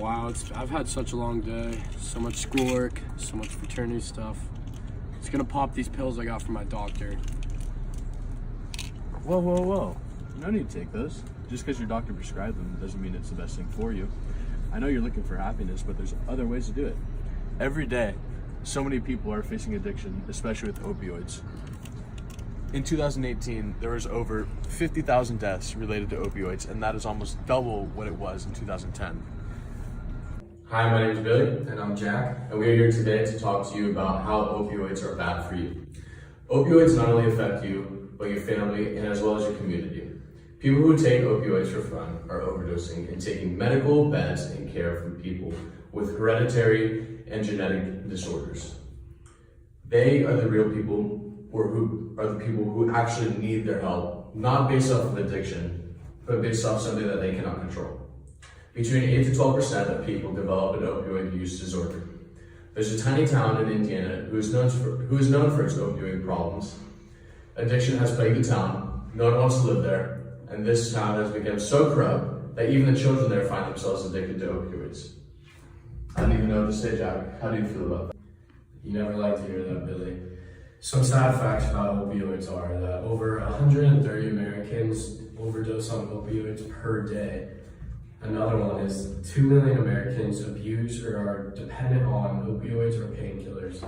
Wow, I've had such a long day, so much schoolwork, so much fraternity stuff. It's gonna pop these pills I got from my doctor. Whoa. No need to take those. Just because your doctor prescribed them doesn't mean it's the best thing for you. I know you're looking for happiness, but there's other ways to do it. Every day, so many people are facing addiction, especially with opioids. In 2018, there was over 50,000 deaths related to opioids, and that is almost double what it was in 2010. Hi, my name is Billy. And I'm Jack. And we are here today to talk to you about how opioids are bad for you. Opioids not only affect you, but your family and as well as your community. People who take opioids for fun are overdosing and taking medical beds and care from people with hereditary and genetic disorders. They are the real people, or who are the people who actually need their help, not based off of addiction, but based off something that they cannot control. Between 8 to 12% of people develop an opioid use disorder. There's a tiny town in Indiana who is known for its opioid problems. Addiction has plagued the town, no one wants to live there, and this town has become so corrupt that even the children there find themselves addicted to opioids. I don't even know what to say, Jack. How do you feel about that? You never like to hear that, Billy. Some sad facts about opioids are that over 130 Americans overdose on opioids per day. Another one is 2 million Americans abuse or are dependent on opioids or painkillers.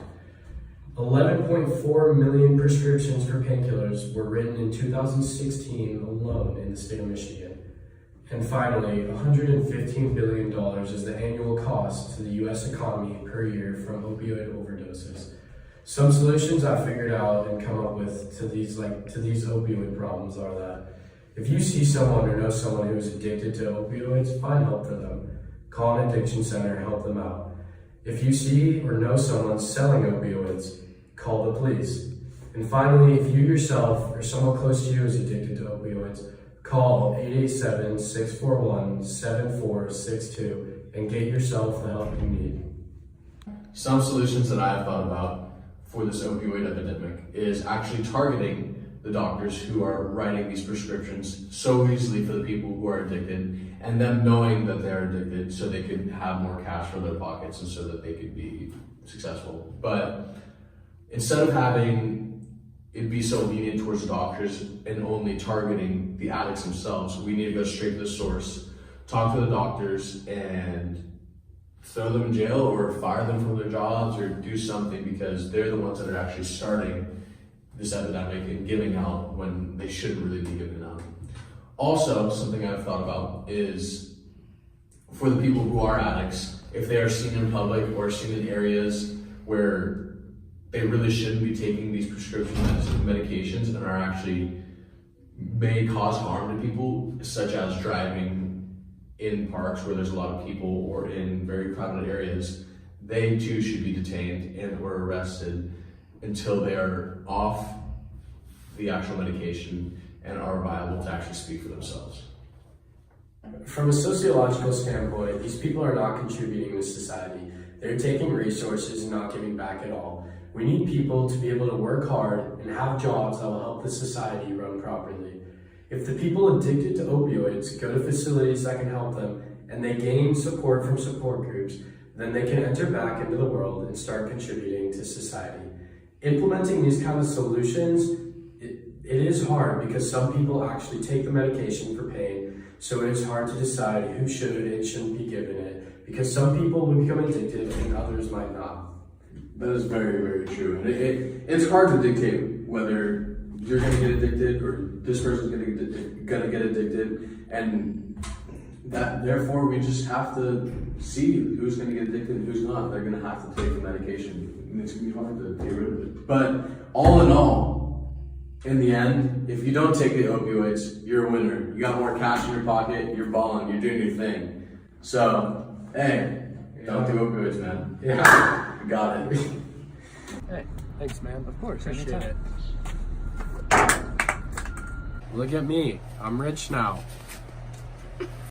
11.4 million prescriptions for painkillers were written in 2016 alone in the state of Michigan. And finally, $115 billion is the annual cost to the US economy per year from opioid overdoses. Some solutions I've figured out and come up with to these opioid problems are that if you see someone or know someone who is addicted to opioids, find help for them. Call an addiction center and help them out. If you see or know someone selling opioids, call the police. And finally, if you yourself or someone close to you is addicted to opioids, call 887-641-7462 and get yourself the help you need. Some solutions that I have thought about for this opioid epidemic is actually targeting the doctors who are writing these prescriptions so easily for the people who are addicted, and them knowing that they're addicted so they could have more cash for their pockets and so that they could be successful. But instead of having it be so lenient towards the doctors and only targeting the addicts themselves, we need to go straight to the source, talk to the doctors and throw them in jail or fire them from their jobs or do something, because they're the ones that are actually starting this epidemic and giving out when they shouldn't really be giving out. Also, something I've thought about is for the people who are addicts, if they are seen in public or seen in areas where they really shouldn't be taking these prescription medications and are actually may cause harm to people, such as driving in parks where there's a lot of people or in very crowded areas, they too should be detained and or arrested until they are off the actual medication and are viable to actually speak for themselves. From a sociological standpoint, these people are not contributing to society. They're taking resources and not giving back at all. We need people to be able to work hard and have jobs that will help the society run properly. If the people addicted to opioids go to facilities that can help them and they gain support from support groups, then they can enter back into the world and start contributing to society. Implementing these kinds of solutions, it is hard because some people actually take the medication for pain, so it is hard to decide who should and shouldn't be given it, because some people will become addicted and others might not. That is very, very true. And it's hard to dictate whether you're going to get addicted or this person's going to get addicted, and that therefore we just have to see who's going to get addicted and who's not. They're going to have to take the medication. And it's going to be hard to get rid of it. But all in all, in the end, if you don't take the opioids, you're a winner. You got more cash in your pocket, you're balling, you're doing your thing. So, hey, don't do opioids, man. Yeah. You got it. Hey, thanks, man. Of course, Appreciate anytime. it. Look at me. I'm rich now.